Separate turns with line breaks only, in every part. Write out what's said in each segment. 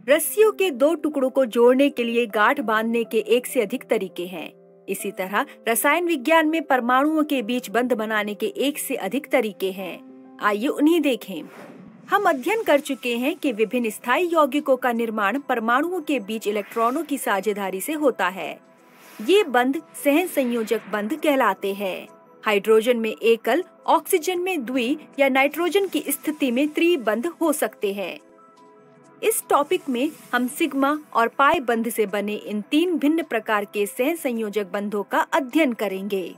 रस्सियों के दो टुकड़ों को जोड़ने के लिए गांठ बांधने के एक से अधिक तरीके हैं। इसी तरह रसायन विज्ञान में परमाणुओं के बीच बंध बनाने के एक से अधिक तरीके हैं। आइए उन्हें देखें। हम अध्ययन कर चुके हैं कि विभिन्न स्थायी यौगिकों का निर्माण परमाणुओं के बीच इलेक्ट्रॉनों की साझेदारी से होता है। ये बंध सहन संयोजक बंध कहलाते हैं। हाइड्रोजन में एकल, ऑक्सीजन में द्वि या नाइट्रोजन की स्थिति में त्रिबंध हो सकते हैं। इस टॉपिक में हम सिग्मा और पाई बंध से बने इन तीन भिन्न प्रकार के सह संयोजक बंधों का अध्ययन करेंगे।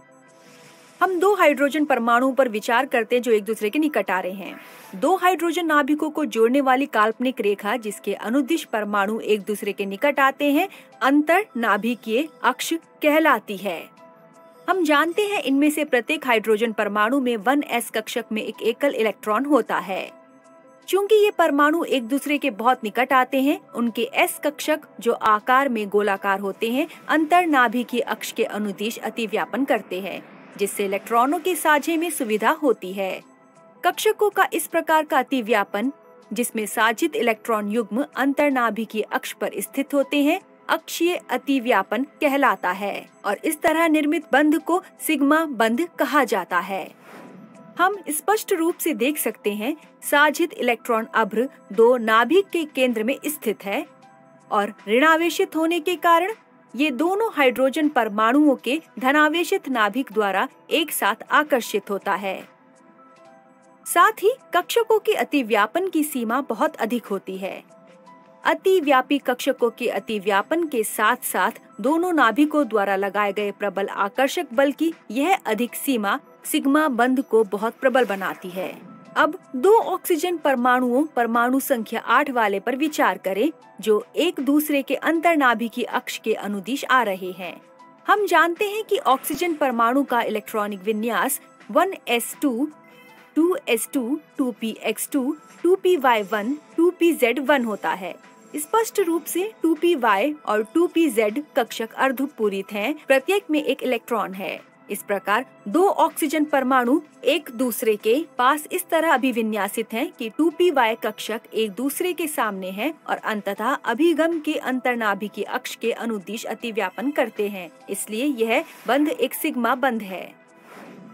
हम दो हाइड्रोजन परमाणुओं पर विचार करते हैं जो एक दूसरे के निकट आ रहे हैं। दो हाइड्रोजन नाभिकों को जोड़ने वाली काल्पनिक रेखा जिसके अनुदिश परमाणु एक दूसरे के निकट आते हैं अंतर नाभिकीय अक्ष कहलाती है। हम जानते हैं इनमें से प्रत्येक हाइड्रोजन परमाणु में 1s कक्षक में एक एकल इलेक्ट्रॉन होता है। चूंकि ये परमाणु एक दूसरे के बहुत निकट आते हैं, उनके s कक्षक जो आकार में गोलाकार होते हैं अंतर्नाभिकीय अक्ष के अनुदिश अतिव्यापन करते हैं, जिससे इलेक्ट्रॉनों के साझे में सुविधा होती है। कक्षकों का इस प्रकार का अतिव्यापन जिसमें साझित इलेक्ट्रॉन युग्म अंतर्नाभिकीय अक्ष पर स्थित होते हैं अक्षीय अतिव्यापन कहलाता है और इस तरह निर्मित बंध को सिग्मा बंध कहा जाता है। हम स्पष्ट रूप से देख सकते हैं साझित इलेक्ट्रॉन अभ्र दो नाभिक के केंद्र में स्थित है और ऋणावेशित होने के कारण ये दोनों हाइड्रोजन परमाणुओं के धनावेशित नाभिक द्वारा एक साथ आकर्षित होता है। साथ ही कक्षकों के अतिव्यापन की सीमा बहुत अधिक होती है। अतिव्यापी कक्षकों के अतिव्यापन के साथ साथ दोनों नाभिकों द्वारा लगाए गए प्रबल आकर्षक बल की यह अधिक सीमा सिग्मा बंध को बहुत प्रबल बनाती है। अब दो ऑक्सीजन परमाणुओं परमाणु संख्या 8 वाले पर विचार करें जो एक दूसरे के अंतर्नाभिकीय अक्ष के अनुदिश आ रहे हैं। हम जानते हैं कि ऑक्सीजन परमाणु का इलेक्ट्रॉनिक विन्यास 1s2, 2s2, 2px2, 2py1, 2pz1 होता है। स्पष्ट रूप से 2py और 2pz कक्षक अर्धपूरित हैं, प्रत्येक में एक इलेक्ट्रॉन है। इस प्रकार दो ऑक्सीजन परमाणु एक दूसरे के पास इस तरह अभिविन्यासित हैं कि 2py कक्षक एक दूसरे के सामने है और अंततः अभिगम के अंतर्नाभिकीय अक्ष के अनुदिश अतिव्यापन करते हैं। इसलिए यह बंध एक सिग्मा बंध है।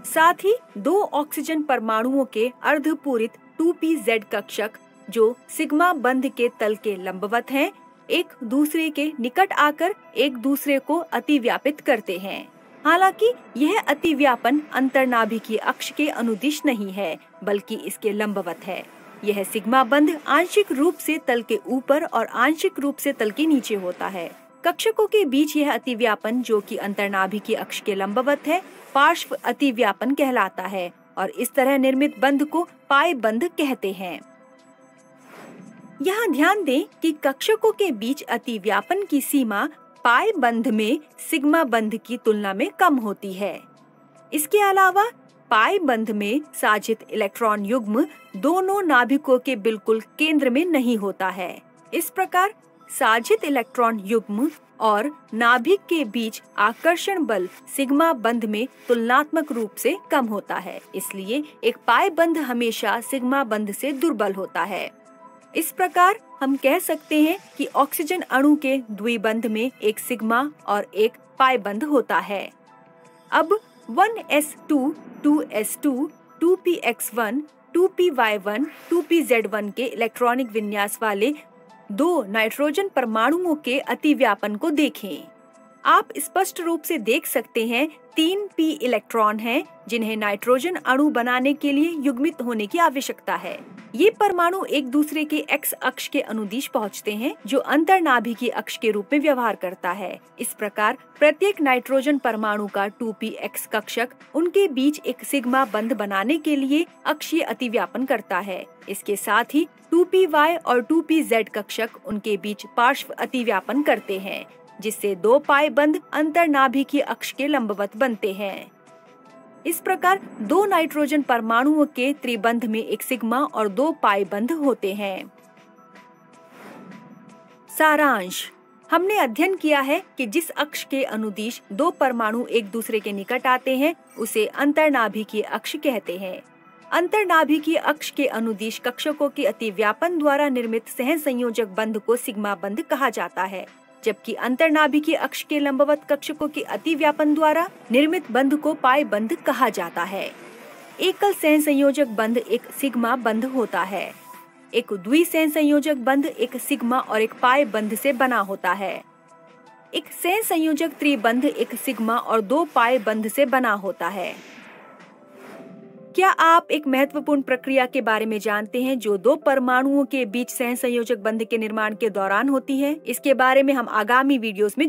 साथ ही दो ऑक्सीजन परमाणुओं के अर्धपूरित 2pz कक्षक जो सिग्मा बंध के तल के लंबवत हैं, एक दूसरे के निकट आकर एक दूसरे को अतिव्यापित करते हैं। हालांकि यह अतिव्यापन अंतर्नाभिकीय अक्ष के अनुदिश नहीं है बल्कि इसके लंबवत है। यह सिग्मा बंध आंशिक रूप से तल के ऊपर और आंशिक रूप से तल के नीचे होता है। कक्षकों के बीच यह अतिव्यापन जो कि अंतर्नाभिकीय अक्ष के लंबवत है पार्श्व अतिव्यापन कहलाता है और इस तरह निर्मित बंध को पाई बंध कहते हैं। यहाँ ध्यान दें कि कक्षकों के बीच अतिव्यापन की सीमा पाई बंध में सिग्मा बंध की तुलना में कम होती है। इसके अलावा पाई बंध में साझित इलेक्ट्रॉन युग्म दोनों नाभिकों के बिल्कुल केंद्र में नहीं होता है। इस प्रकार साझित इलेक्ट्रॉन युग्म और नाभिक के बीच आकर्षण बल सिग्मा बंध में तुलनात्मक रूप से कम होता है। इसलिए एक पाई बंध हमेशा सिग्मा बंध से दुर्बल होता है। इस प्रकार हम कह सकते हैं कि ऑक्सीजन अणु के द्विबंध में एक सिग्मा और एक पाई बंध होता है। अब 1s2, 2s2, 2px1, 2py1, 2pz1 के इलेक्ट्रॉनिक विन्यास वाले दो नाइट्रोजन परमाणुओं के अतिव्यापन को देखें। आप स्पष्ट रूप से देख सकते हैं 3p इलेक्ट्रॉन हैं जिन्हें नाइट्रोजन अणु बनाने के लिए युग्मित होने की आवश्यकता है। ये परमाणु एक दूसरे के x अक्ष के अनुदिश पहुंचते हैं जो अंतर्नाभिकीय अक्ष के रूप में व्यवहार करता है। इस प्रकार प्रत्येक नाइट्रोजन परमाणु का 2px कक्षक उनके बीच एक सिग्मा बंध बनाने के लिए अक्षीय अतिव्यापन करता है। इसके साथ ही 2py और 2pz कक्षक उनके बीच पार्श्व अतिव्यापन करते हैं जिससे दो पाई बंध अंतर्नाभिकीय अक्ष के लंबवत बनते हैं। इस प्रकार दो नाइट्रोजन परमाणुओं के त्रिबंध में एक सिग्मा और दो पाई बंध होते हैं। सारांश, हमने अध्ययन किया है कि जिस अक्ष के अनुदिश दो परमाणु एक दूसरे के निकट आते हैं उसे अंतर्नाभिकीय अक्ष कहते हैं। अंतर्नाभिकीय अक्ष के अनुदिश कक्षकों के अतिव्यापन द्वारा निर्मित सहसंयोजक बंध को सिग्मा बंध कहा जाता है, जबकि अंतर्नाभिकीय अक्ष के लंबवत कक्षकों के अतिव्यापन द्वारा निर्मित बंध को पाई बंध कहा जाता है। एकल सहसंयोजक बंध एक सिग्मा बंध होता है। एक द्विसहसंयोजक बंध एक सिग्मा और एक पाई बंध से बना होता है। एक सहसंयोजक त्रिबंध एक सिग्मा और 2 पाई बंध से बना होता है। क्या आप एक महत्वपूर्ण प्रक्रिया के बारे में जानते हैं जो 2 परमाणुओं के बीच सहसंयोजक बंध के निर्माण के दौरान होती है? इसके बारे में हम आगामी वीडियोस में